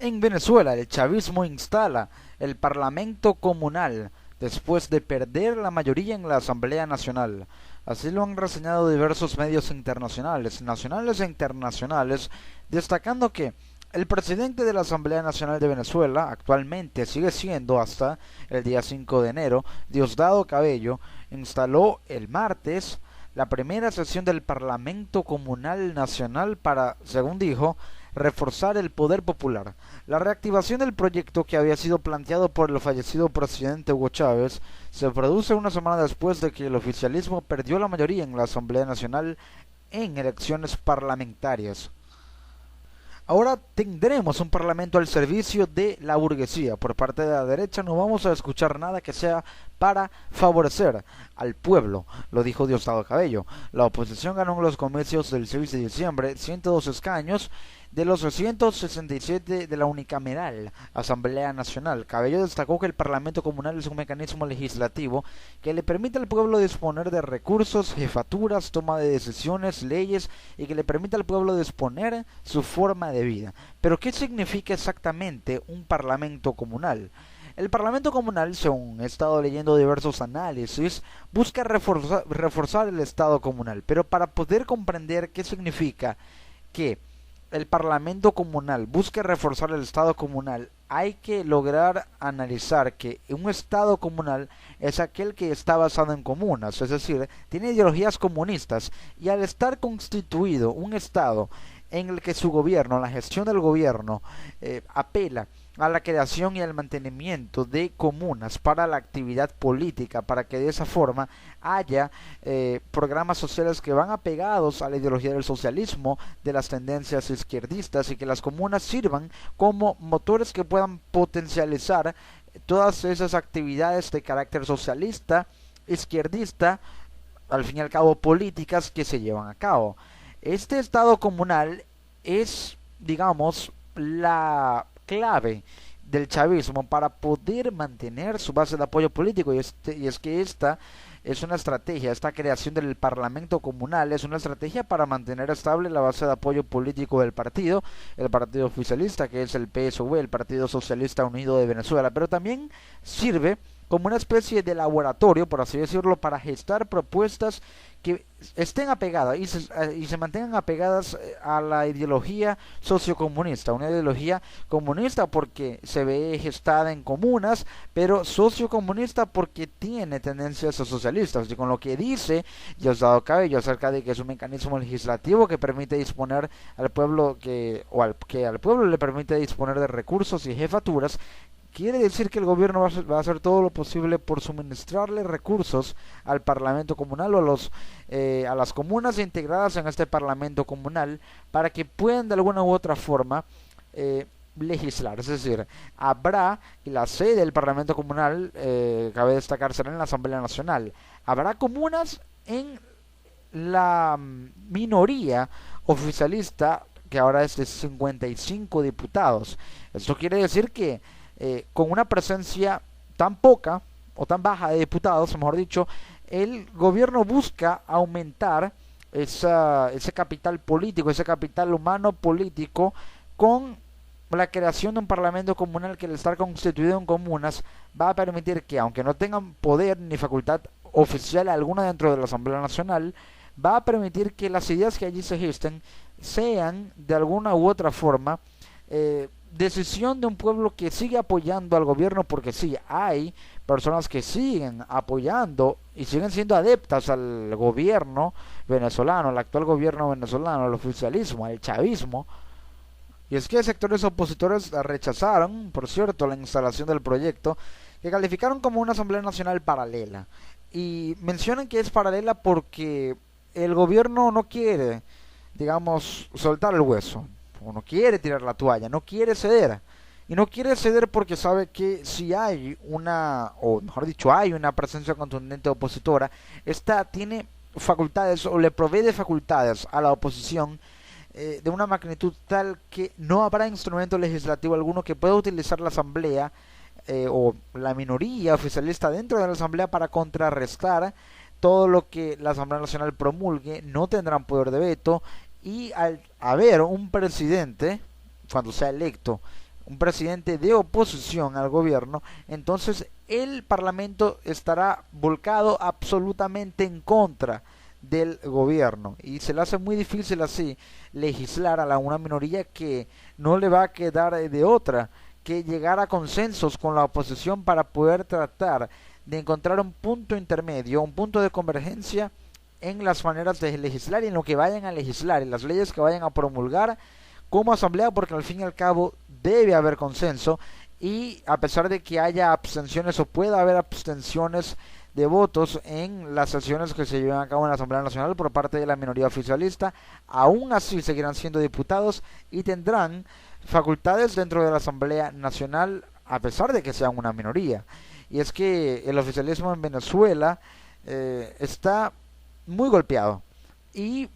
En Venezuela, el chavismo instala el Parlamento Comunal después de perder la mayoría en la Asamblea Nacional. Así lo han reseñado diversos medios internacionales, nacionales e internacionales, destacando que el presidente de la Asamblea Nacional de Venezuela, actualmente sigue siendo hasta el día 5 de enero, Diosdado Cabello, instaló el martes la primera sesión del Parlamento Comunal Nacional para, según dijo, reforzar el poder popular. La reactivación del proyecto, que había sido planteado por el fallecido presidente Hugo Chávez, se produce una semana después de que el oficialismo perdió la mayoría en la Asamblea Nacional en elecciones parlamentarias. Ahora tendremos un parlamento al servicio de la burguesía. Por parte de la derecha no vamos a escuchar nada que sea para favorecer al pueblo, lo dijo Diosdado Cabello. La oposición ganó en los comicios del 6 de diciembre 102 escaños de los 267 de la unicameral Asamblea Nacional. Cabello destacó que el Parlamento Comunal es un mecanismo legislativo que le permite al pueblo disponer de recursos, jefaturas, toma de decisiones, leyes, y que le permite al pueblo disponer su forma de vida. Pero ¿qué significa exactamente un Parlamento Comunal? El Parlamento Comunal, según he estado leyendo diversos análisis, busca reforzar el Estado comunal, pero para poder comprender qué significa que el Parlamento Comunal busque reforzar el Estado comunal, hay que lograr analizar que un Estado comunal es aquel que está basado en comunas, es decir, tiene ideologías comunistas, y al estar constituido un Estado en el que su gobierno, la gestión del gobierno, apela a la creación y al mantenimiento de comunas para la actividad política, para que de esa forma haya programas sociales que van apegados a la ideología del socialismo, de las tendencias izquierdistas, y que las comunas sirvan como motores que puedan potencializar todas esas actividades de carácter socialista, izquierdista, al fin y al cabo políticas que se llevan a cabo. Este estado comunal es, digamos, la clave del chavismo para poder mantener su base de apoyo político, y es que esta es una estrategia, esta creación del Parlamento Comunal es una estrategia para mantener estable la base de apoyo político del partido, el partido oficialista, que es el PSV, el Partido Socialista Unido de Venezuela, pero también sirve como una especie de laboratorio, por así decirlo, para gestar propuestas que estén apegadas y se mantengan apegadas a la ideología sociocomunista, una ideología comunista porque se ve gestada en comunas, pero sociocomunista porque tiene tendencias socialistas, y con lo que dice Diosdado Cabello acerca de que es un mecanismo legislativo que permite disponer al pueblo que al pueblo le permite disponer de recursos y jefaturas. Quiere decir que el gobierno va a hacer todo lo posible por suministrarle recursos al Parlamento Comunal o a las comunas integradas en este Parlamento Comunal para que puedan de alguna u otra forma legislar. Es decir, habrá, y la sede del Parlamento Comunal, cabe destacar, será en la Asamblea Nacional. Habrá comunas en la minoría oficialista, que ahora es de 55 diputados. Esto quiere decir que con una presencia tan poca o tan baja de diputados, mejor dicho, el gobierno busca aumentar ese capital político, ese capital humano político, con la creación de un parlamento comunal que, al estar constituido en comunas, va a permitir que, aunque no tengan poder ni facultad oficial alguna dentro de la Asamblea Nacional, va a permitir que las ideas que allí se gesten sean de alguna u otra forma decisión de un pueblo que sigue apoyando al gobierno, porque sí, hay personas que siguen apoyando y siguen siendo adeptas al gobierno venezolano, al actual gobierno venezolano, al oficialismo, al chavismo. Y es que sectores opositores rechazaron, por cierto, la instalación del proyecto, que calificaron como una Asamblea Nacional paralela. Y mencionan que es paralela porque el gobierno no quiere, digamos, soltar el hueso, o no quiere tirar la toalla, no quiere ceder. Y no quiere ceder porque sabe que si hay una, o mejor dicho, hay una presencia contundente opositora, esta tiene facultades o le provee de facultades a la oposición de una magnitud tal que no habrá instrumento legislativo alguno que pueda utilizar la asamblea o la minoría oficialista dentro de la asamblea para contrarrestar todo lo que la Asamblea Nacional promulgue. No tendrán poder de veto, y al haber un presidente, cuando sea electo, un presidente de oposición al gobierno, entonces el parlamento estará volcado absolutamente en contra del gobierno y se le hace muy difícil así legislar a una minoría que no le va a quedar de otra que llegar a consensos con la oposición para poder tratar de encontrar un punto intermedio, un punto de convergencia en las maneras de legislar y en lo que vayan a legislar, en las leyes que vayan a promulgar como asamblea, porque al fin y al cabo debe haber consenso y a pesar de que haya abstenciones o pueda haber abstenciones de votos en las sesiones que se llevan a cabo en la Asamblea Nacional por parte de la minoría oficialista, aún así seguirán siendo diputados y tendrán facultades dentro de la Asamblea Nacional a pesar de que sean una minoría. Y es que el oficialismo en Venezuela está muy golpeado y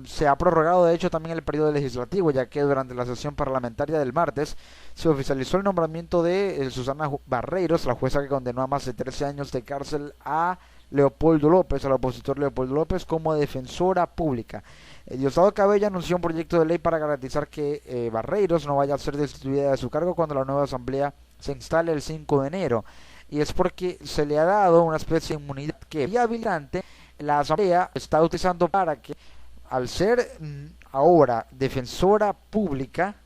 se ha prorrogado de hecho también el periodo legislativo, ya que durante la sesión parlamentaria del martes se oficializó el nombramiento de Susana Barreiros, la jueza que condenó a más de 13 años de cárcel a Leopoldo López, al opositor Leopoldo López, como defensora pública. Diosdado Cabello anunció un proyecto de ley para garantizar que Barreiros no vaya a ser destituida de su cargo cuando la nueva asamblea se instale el 5 de enero. Y es porque se le ha dado una especie de inmunidad que vía habilitante la asamblea está utilizando para que, al ser ahora defensora pública,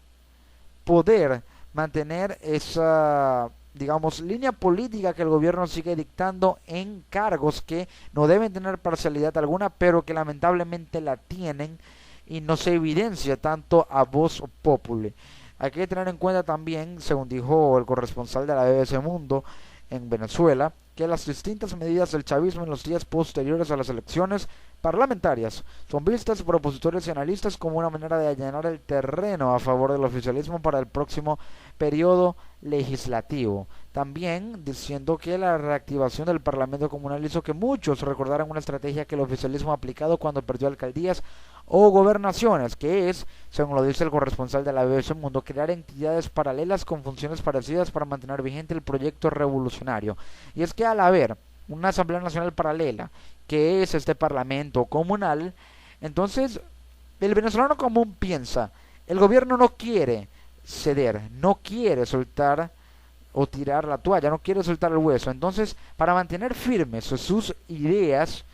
poder mantener esa, digamos, línea política que el gobierno sigue dictando en cargos que no deben tener parcialidad alguna, pero que lamentablemente la tienen y no se evidencia tanto a voz populi. Hay que tener en cuenta también, según dijo el corresponsal de la BBC Mundo en Venezuela, que las distintas medidas del chavismo en los días posteriores a las elecciones parlamentarias son vistas por opositores y analistas como una manera de allanar el terreno a favor del oficialismo para el próximo periodo legislativo. También diciendo que la reactivación del Parlamento Comunal hizo que muchos recordaran una estrategia que el oficialismo ha aplicado cuando perdió alcaldías o gobernaciones, que es, según lo dice el corresponsal de la BBC Mundo, crear entidades paralelas con funciones parecidas para mantener vigente el proyecto revolucionario. Y es que al haber una Asamblea Nacional paralela, que es este Parlamento comunal, entonces el venezolano común piensa, el gobierno no quiere ceder, no quiere soltar o tirar la toalla, no quiere soltar el hueso. Entonces, para mantener firmes sus ideas,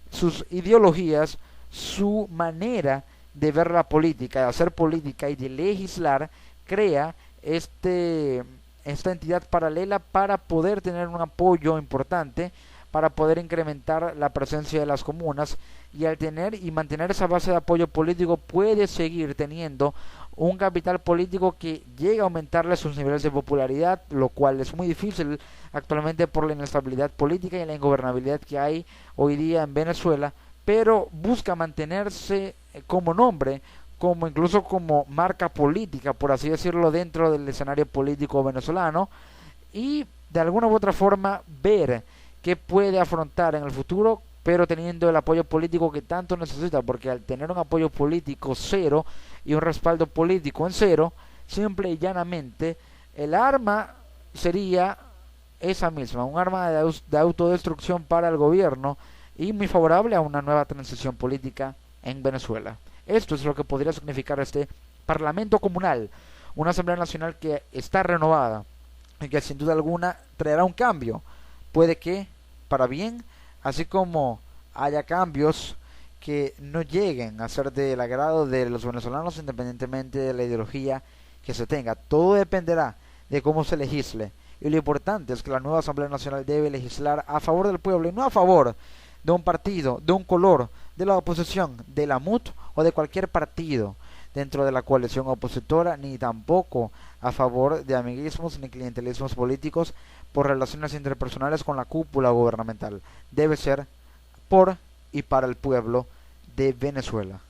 sus ideologías, su manera de ver la política, de hacer política y de legislar, crea esta entidad paralela para poder tener un apoyo importante, para poder incrementar la presencia de las comunas, y al tener y mantener esa base de apoyo político puede seguir teniendo un capital político que llega a aumentarle sus niveles de popularidad, lo cual es muy difícil actualmente por la inestabilidad política y la ingobernabilidad que hay hoy día en Venezuela, pero busca mantenerse como nombre, como incluso como marca política, por así decirlo, dentro del escenario político venezolano, y de alguna u otra forma ver qué puede afrontar en el futuro, pero teniendo el apoyo político que tanto necesita, porque al tener un apoyo político cero y un respaldo político en cero, simple y llanamente el arma sería esa misma, un arma de autodestrucción para el gobierno y muy favorable a una nueva transición política en Venezuela. Esto es lo que podría significar este Parlamento Comunal, una Asamblea Nacional que está renovada y que sin duda alguna traerá un cambio, puede que para bien, así como haya cambios que no lleguen a ser del agrado de los venezolanos independientemente de la ideología que se tenga. Todo dependerá de cómo se legisle, y lo importante es que la nueva Asamblea Nacional debe legislar a favor del pueblo y no a favor de un partido, de un color, de la oposición, de la MUT o de cualquier partido dentro de la coalición opositora, ni tampoco a favor de amiguismos ni clientelismos políticos por relaciones interpersonales con la cúpula gubernamental. Debe ser por y para el pueblo de Venezuela.